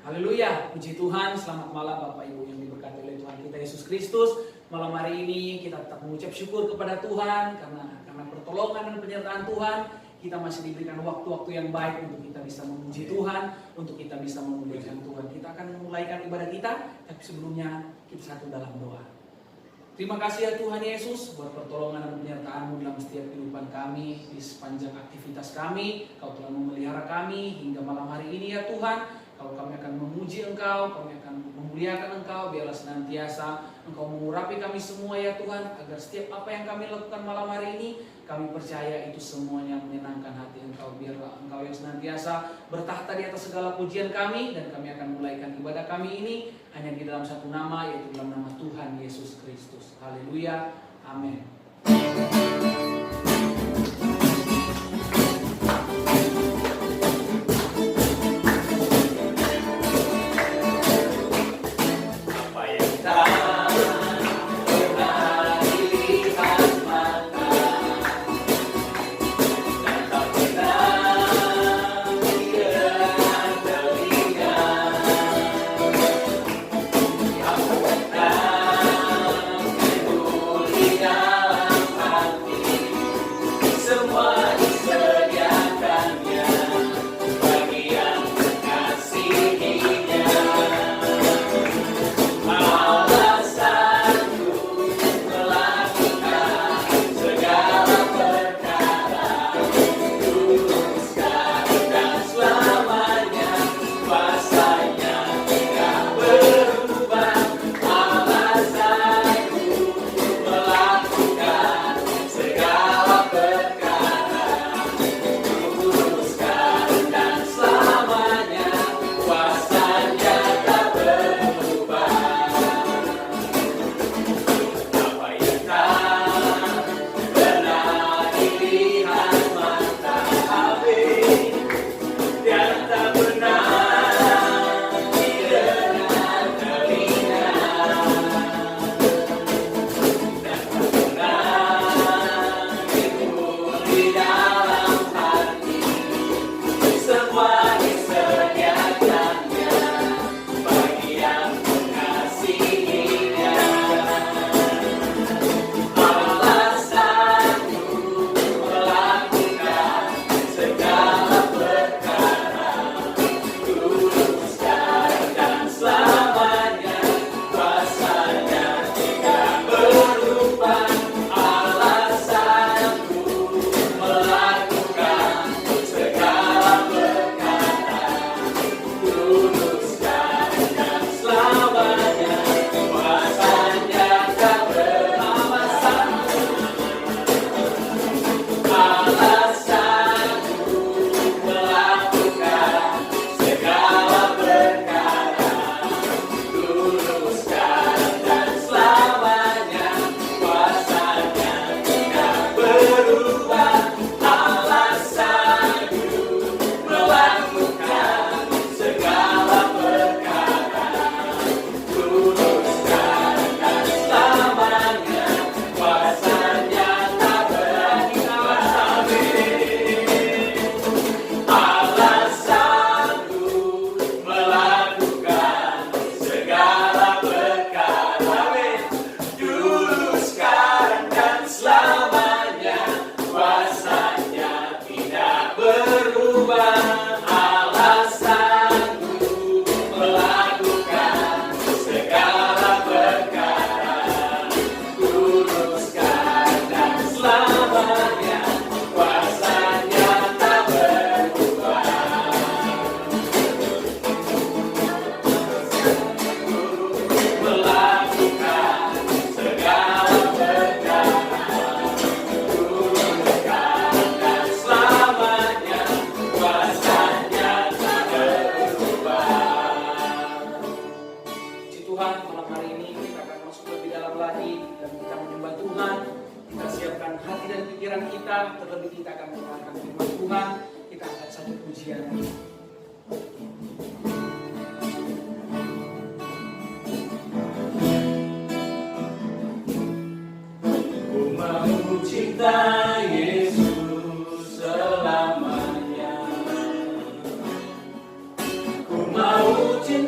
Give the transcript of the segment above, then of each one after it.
Haleluya, puji Tuhan, selamat malam Bapak Ibu yang diberkati oleh Tuhan kita Yesus Kristus. Malam hari ini kita tetap mengucap syukur kepada Tuhan karena pertolongan dan penyertaan Tuhan. Kita masih diberikan waktu-waktu yang baik untuk kita bisa memuji Tuhan, untuk kita bisa memuliakan Tuhan. Kita akan memulaikan ibadah kita, tapi sebelumnya kita satu dalam doa. Terima kasih ya Tuhan Yesus buat pertolongan dan penyertaan-Mu dalam setiap kehidupan kami, di sepanjang aktivitas kami. Kau telah memelihara kami hingga malam hari ini ya Tuhan. Kalau kami akan memuji Engkau, kami akan memuliakan Engkau, biarlah senantiasa Engkau mengurapi kami semua ya Tuhan, agar setiap apa yang kami lakukan malam hari ini, kami percaya itu semuanya menyenangkan hati Engkau. Biarlah Engkau yang senantiasa bertahta di atas segala pujian kami, dan kami akan mulaikan ibadah kami ini hanya di dalam satu nama, yaitu dalam nama Tuhan Yesus Kristus. Haleluya, amin. Cinta Yesus selamanya. Ku mau cinta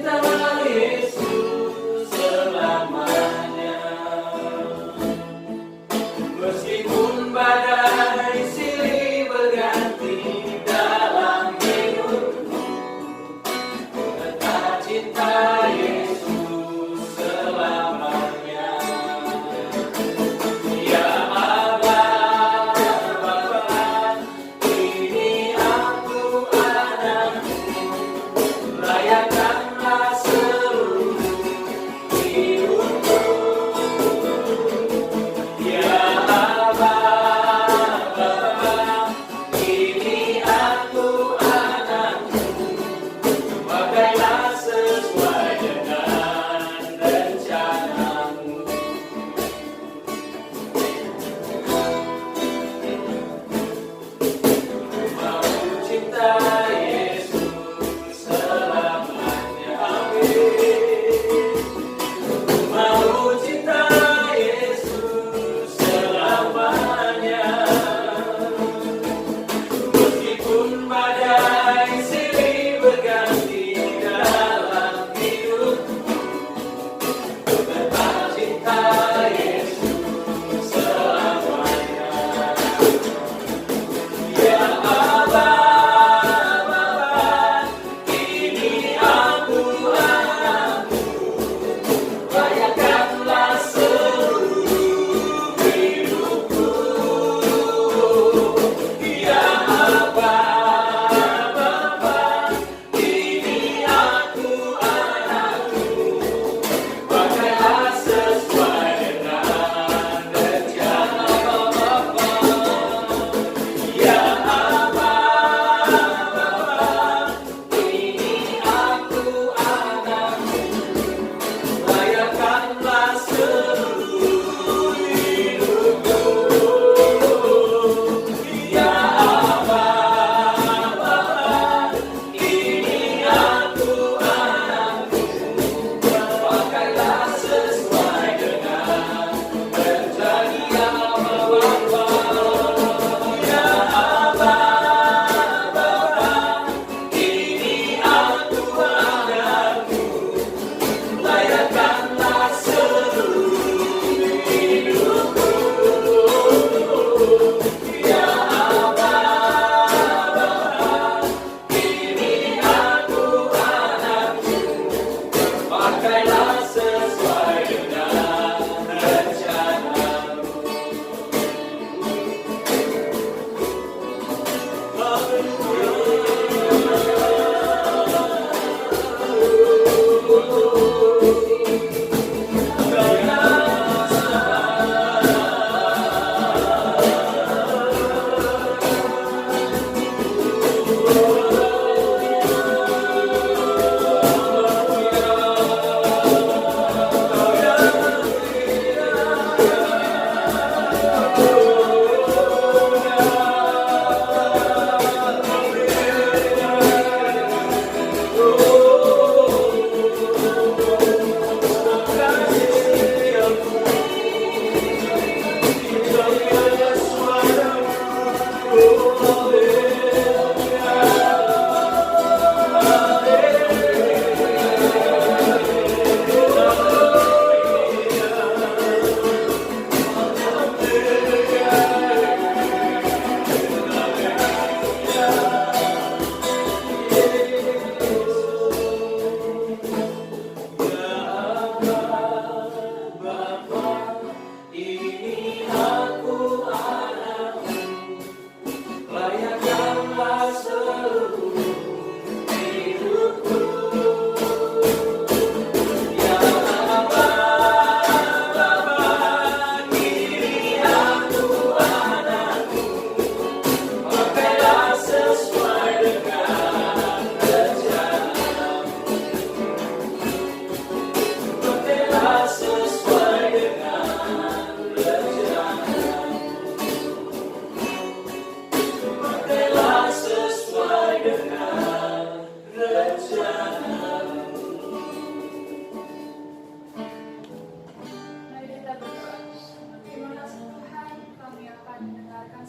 pakailah sesuai dengan rencanamu.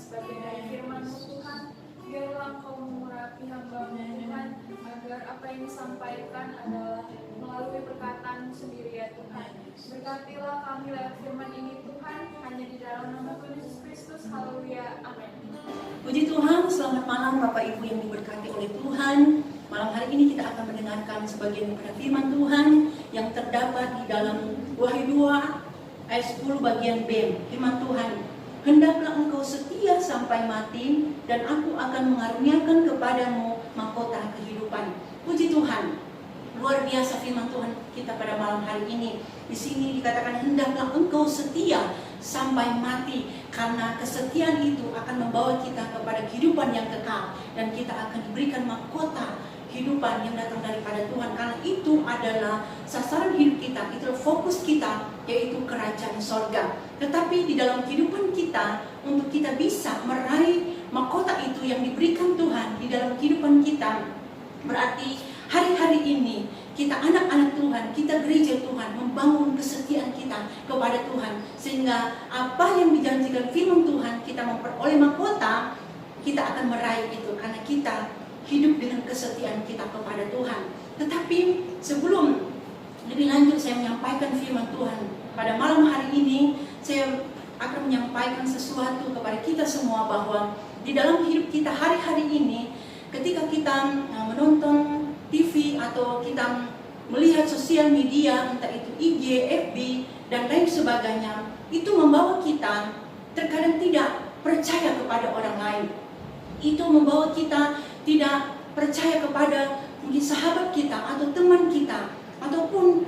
Sebagian dari firman-Mu Tuhan, biarlah Engkau mengurapi hamba-Mu Tuhan, agar apa yang disampaikan adalah melalui perkataan-Mu sendiri ya Tuhan. Berkatilah kami lewat firman ini Tuhan, hanya di dalam nama Tuhan Yesus Kristus, haleluya, amin. Puji Tuhan, selamat malam Bapak Ibu yang diberkati oleh Tuhan. Malam hari ini kita akan mendengarkan sebagian daripada firman Tuhan yang terdapat di dalam Wahyu 2 ayat 10 bagian B. Firman Tuhan, hendaklah engkau setia sampai mati, dan aku akan mengaruniakan kepadamu mahkota kehidupan. Puji Tuhan, luar biasa firman Tuhan kita pada malam hari ini. Di sini dikatakan hendaklah engkau setia sampai mati, karena kesetiaan itu akan membawa kita kepada kehidupan yang kekal, dan kita akan diberikan mahkota kehidupan yang datang daripada Tuhan, karena itu adalah sasaran hidup kita, itu fokus kita, yaitu kerajaan sorga. Tetapi di dalam kehidupan kita, untuk kita bisa meraih mahkota itu yang diberikan Tuhan di dalam kehidupan kita, berarti hari-hari ini kita anak-anak Tuhan, kita gereja Tuhan, membangun kesetiaan kita kepada Tuhan, sehingga apa yang dijanjikan firman Tuhan, kita memperoleh mahkota, kita akan meraih itu, karena kita hidup dengan kesetiaan kita kepada Tuhan. Tetapi sebelum lebih lanjut saya menyampaikan firman Tuhan pada malam hari ini, saya akan menyampaikan sesuatu kepada kita semua, bahwa di dalam hidup kita hari-hari ini, ketika kita menonton TV atau kita melihat sosial media, entah itu IG, FB, dan lain sebagainya, itu membawa kita terkadang tidak percaya kepada orang lain. Itu membawa kita tidak percaya kepada mungkin sahabat kita atau teman kita ataupun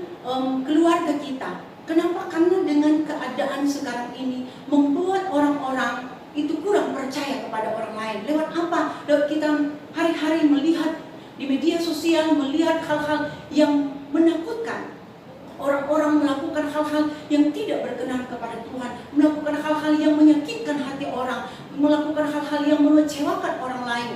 keluarga kita. Kenapa? Karena dengan keadaan sekarang ini membuat orang-orang itu kurang percaya kepada orang lain. Lewat apa? Lewat kita hari-hari melihat di media sosial, melihat hal-hal yang menakutkan. Orang-orang melakukan hal-hal yang tidak berkenan kepada Tuhan, melakukan hal-hal yang menyakitkan hati orang, melakukan hal-hal yang mengecewakan orang lain,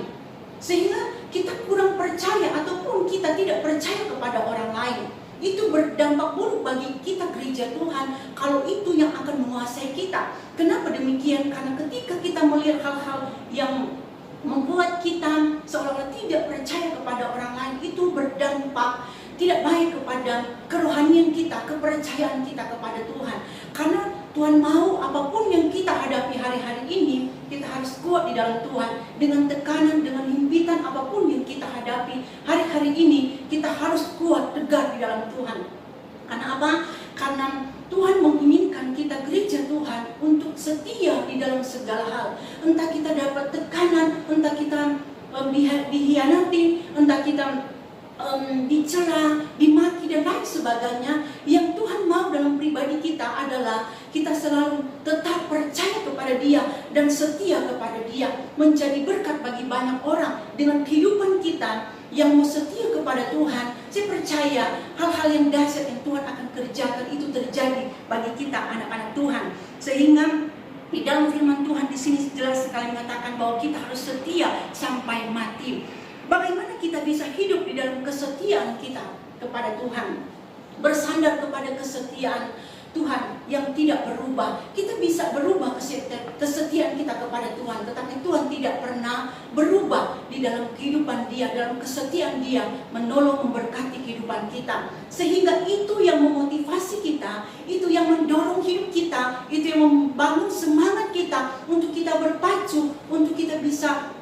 sehingga kita kurang percaya ataupun kita tidak percaya kepada orang lain. Itu berdampak buruk bagi kita gereja Tuhan, kalau itu yang akan menguasai kita. Kenapa demikian? Karena ketika kita melihat hal-hal yang membuat kita seolah-olah tidak percaya kepada orang lain, itu berdampak tidak baik kepada kerohanian kita, kepercayaan kita kepada Tuhan. Karena Tuhan mau apapun yang kita hadapi hari-hari ini, kita harus kuat di dalam Tuhan. Dengan tekanan, dengan himpitan apapun yang kita hadapi hari-hari ini, kita harus kuat, tegar di dalam Tuhan. Karena apa? Karena Tuhan menginginkan kita gereja Tuhan untuk setia di dalam segala hal. Entah kita dapat tekanan, entah kita dihianati, entah kita dicela, dimaki dan lain sebagainya. Yang Tuhan mau dalam pribadi kita adalah kita selalu tetap percaya kepada Dia dan setia kepada Dia, menjadi berkat bagi banyak orang dengan kehidupan kita yang mau setia kepada Tuhan. Saya percaya hal-hal yang dahsyat yang Tuhan akan kerjakan itu terjadi bagi kita anak-anak Tuhan. Sehingga di dalam firman Tuhan di sini jelas sekali mengatakan bahwa kita harus setia sampai mati. Bagaimana kita bisa hidup di dalam kesetiaan kita kepada Tuhan, bersandar kepada kesetiaan Tuhan yang tidak berubah. Kita bisa berubah kesetiaan kita kepada Tuhan, tetapi Tuhan tidak pernah berubah di dalam kehidupan Dia, dalam kesetiaan Dia menolong, memberkati kehidupan kita. Sehingga itu yang memotivasi kita, itu yang mendorong hidup kita, itu yang membangun semangat kita untuk kita berpacu, untuk kita bisa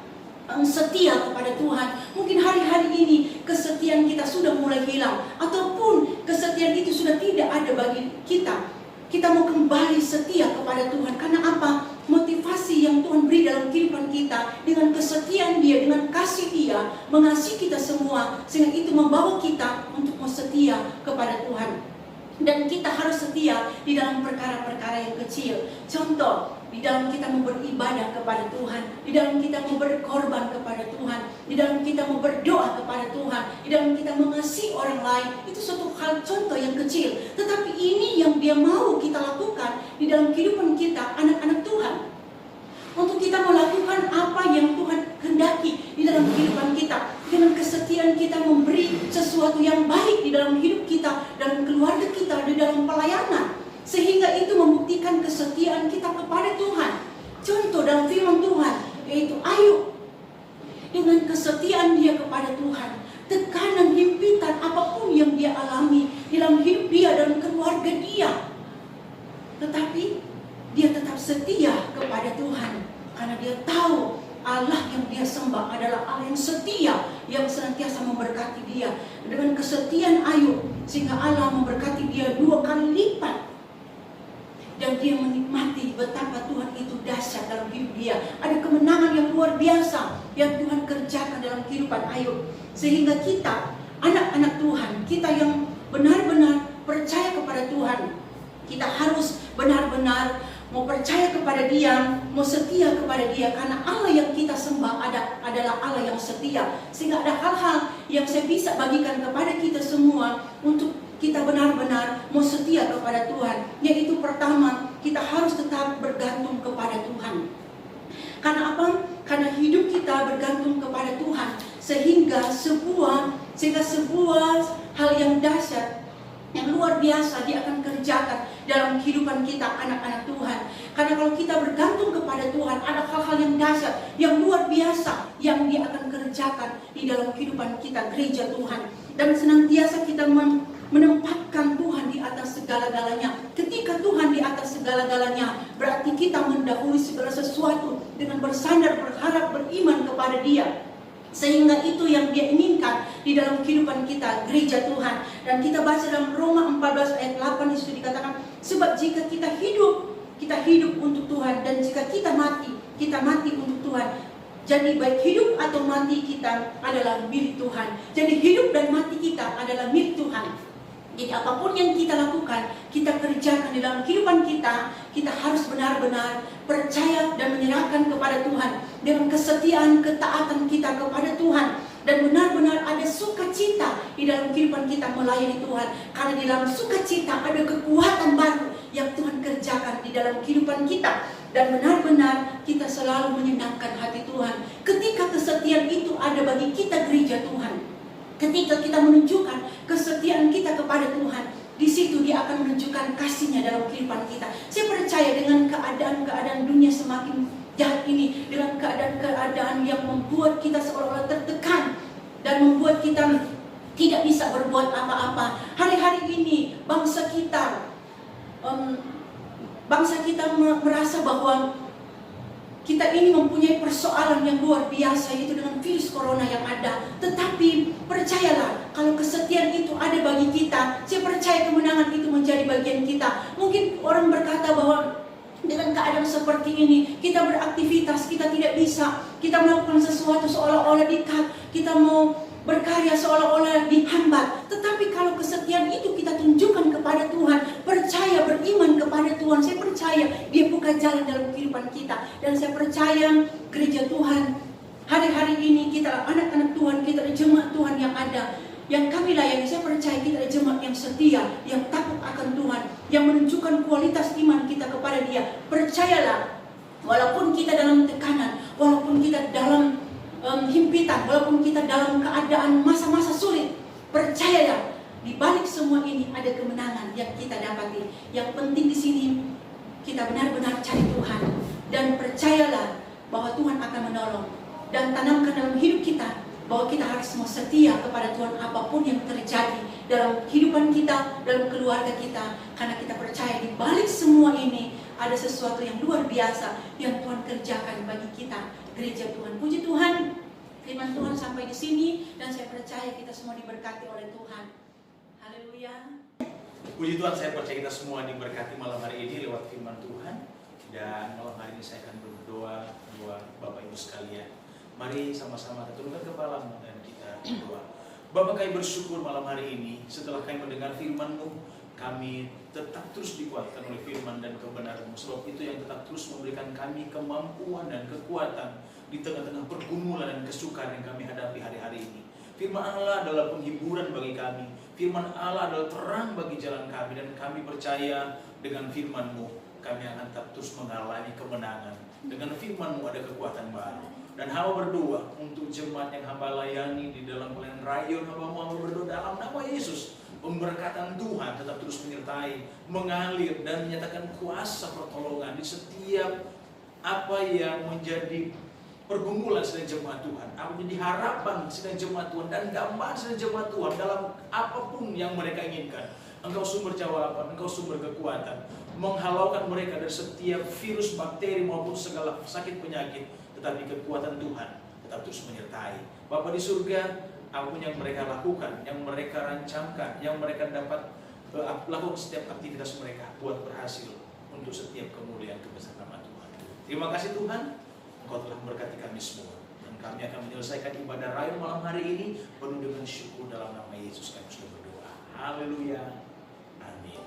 setia kepada Tuhan. Mungkin hari-hari ini kesetiaan kita sudah mulai hilang, ataupun kesetiaan itu sudah tidak ada bagi kita. Kita mau kembali setia kepada Tuhan. Karena apa? Motivasi yang Tuhan beri dalam kehidupan kita, dengan kesetiaan Dia, dengan kasih Dia, mengasihi kita semua, sehingga itu membawa kita untuk mau setia kepada Tuhan. Dan kita harus setia di dalam perkara-perkara yang kecil. Contoh, di dalam kita mau beribadah kepada Tuhan, di dalam kita mau berkorban kepada Tuhan, di dalam kita mau berdoa kepada Tuhan, di dalam kita mengasihi orang lain. Itu suatu hal contoh yang kecil, tetapi ini yang Dia mau kita lakukan di dalam kehidupan kita, anak-anak Tuhan. Untuk kita melakukan apa yang Tuhan kehendaki di dalam kehidupan kita, dengan kesetiaan kita memberi sesuatu yang baik di dalam hidup kita, dalam keluarga kita, di dalam pelayanan, sehingga itu membuktikan kesetiaan kita kepada Tuhan. Contoh dalam firman Tuhan, yaitu Ayub, dengan kesetiaan dia kepada Tuhan, tekanan, himpitan, apapun yang dia alami di dalam hidup dia dan keluarga dia, tetapi dia tetap setia kepada Tuhan, karena dia tahu Allah yang dia sembah adalah Allah yang setia, yang senantiasa memberkati dia. Dengan kesetiaan Ayub, sehingga Allah memberkati dia 2 kali lipat. Dan dia menikmati betapa Tuhan itu dahsyat dalam hidup dia. Ada kemenangan yang luar biasa yang Tuhan kerjakan dalam kehidupan Ayub. Sehingga kita, anak-anak Tuhan, kita yang benar-benar percaya kepada Tuhan, kita harus benar-benar mau percaya kepada Dia, mau setia kepada Dia, karena Allah yang kita sembah adalah Allah yang setia. Sehingga ada hal-hal yang saya bisa bagikan kepada kita semua untuk kita benar-benar mau setia kepada Tuhan. Yaitu pertama, kita harus tetap bergantung kepada Tuhan. Karena apa? Karena hidup kita bergantung kepada Tuhan, sehingga sebuah hal yang dahsyat, yang luar biasa Dia akan kerjakan dalam kehidupan kita, anak-anak Tuhan. Karena kalau kita bergantung kepada Tuhan, ada hal-hal yang dahsyat, yang luar biasa yang Dia akan kerjakan di dalam kehidupan kita, gereja Tuhan. Dan senantiasa kita menempatkan Tuhan di atas segala-galanya. Ketika Tuhan di atas segala-galanya, berarti kita mendahului segala sesuatu dengan bersandar, berharap, beriman kepada Dia. Sehingga itu yang Dia inginkan di dalam kehidupan kita, gereja Tuhan. Dan kita baca dalam Roma 14 ayat 8 di situ dikatakan, sebab jika kita hidup untuk Tuhan, dan jika kita mati untuk Tuhan. Jadi baik hidup atau mati kita adalah milik Tuhan. Jadi hidup dan mati kita adalah milik Tuhan. Jadi apapun yang kita lakukan, kita kerjakan di dalam kehidupan kita, kita harus benar-benar percaya dan menyerahkan kepada Tuhan dengan kesetiaan, ketaatan kita kepada Tuhan, dan benar-benar ada sukacita di dalam kehidupan kita melayani Tuhan. Karena di dalam sukacita ada kekuatan baru yang Tuhan kerjakan di dalam kehidupan kita, dan benar-benar kita selalu menyenangkan hati Tuhan. Ketika kesetiaan itu ada bagi kita, gereja Tuhan, ketika kita menunjukkan kesetiaan kita kepada Tuhan, di situ Dia akan menunjukkan kasih-Nya dalam kehidupan kita. Saya percaya dengan keadaan dunia semakin jahat ini, dengan keadaan yang membuat kita seolah-olah tertekan dan membuat kita tidak bisa berbuat apa-apa. Hari-hari ini bangsa kita merasa bahwa kita ini mempunyai persoalan yang luar biasa, yaitu dengan virus corona yang ada. Tetapi percayalah, kalau kesetiaan itu ada bagi kita, saya percaya kemenangan itu menjadi bagian kita. Mungkin orang berkata bahwa dengan keadaan seperti ini, kita beraktivitas, kita tidak bisa, kita melakukan sesuatu seolah-olah dikat, kita mau berkarya seolah-olah dihambat. Tetapi kalau kesetiaan itu kita tunjukkan kepada Tuhan, percaya, beriman kepada Tuhan, saya percaya Dia buka jalan dalam kehidupan kita. Dan saya percaya gereja Tuhan, hari-hari ini kita anak-anak Tuhan, kita jemaat Tuhan yang ada, yang kami layani, saya percaya kita adalah jemaat yang setia, yang takut akan Tuhan, yang menunjukkan kualitas iman kita kepada Dia. Percayalah, walaupun kita dalam tekanan, walaupun kita dalam himpitan, walaupun kita dalam keadaan masa-masa sulit, percayalah, di balik semua ini ada kemenangan yang kita dapati. Yang penting di sini kita benar-benar cari Tuhan dan percayalah bahwa Tuhan akan menolong, dan tanamkan dalam hidup kita bahwa kita harus mau setia kepada Tuhan apapun yang terjadi dalam kehidupan kita, dalam keluarga kita, karena kita percaya di balik semua ini ada sesuatu yang luar biasa yang Tuhan kerjakan bagi kita, gereja Tuhan. Puji Tuhan, firman Tuhan sampai di sini, dan saya percaya kita semua diberkati oleh Tuhan. Haleluya. Puji Tuhan, saya percaya kita semua diberkati malam hari ini lewat firman Tuhan. Dan malam hari ini saya akan berdoa buat Bapak Ibu sekalian. Mari sama-sama kita tundukkan kepala dan kita berdoa. Bapak, kami bersyukur malam hari ini setelah kami mendengar firman-Mu, kami tetap terus dikuatkan oleh firman dan kebenaran-Mu. Sebab itu yang tetap terus memberikan kami kemampuan dan kekuatan di tengah-tengah pergumulan dan kesukaran yang kami hadapi hari-hari ini. Firman Allah adalah penghiburan bagi kami. Firman Allah adalah terang bagi jalan kami, dan kami percaya dengan firman-Mu kami akan tetap terus mengalami kemenangan. Dengan firman-Mu ada kekuatan baru. Dan hamba berdoa untuk jemaat yang hamba layani di dalam pelayanan rayon, hamba berdoa dalam nama Yesus, pemberkatan Tuhan tetap terus menyertai, mengalir dan menyatakan kuasa pertolongan di setiap apa yang menjadi pergumulan sedang jemaat Tuhan, apa menjadi harapan sedang jemaat Tuhan, dan gambaran sedang jemaat Tuhan dalam apapun yang mereka inginkan. Engkau sumber jawaban, Engkau sumber kekuatan, menghalaukan mereka dari setiap virus, bakteri maupun segala sakit penyakit. Tetapi kekuatan Tuhan tetap terus menyertai. Bapa di surga, apapun yang mereka lakukan, yang mereka rancangkan, yang mereka dapat lakukan setiap aktivitas mereka, buat berhasil untuk setiap kemuliaan kebesaran nama Tuhan. Terima kasih Tuhan, Engkau telah memberkati kami semua, dan kami akan menyelesaikan ibadah rayon malam hari ini penuh dengan syukur dalam nama Yesus kami sudah berdoa. Haleluya. Amin.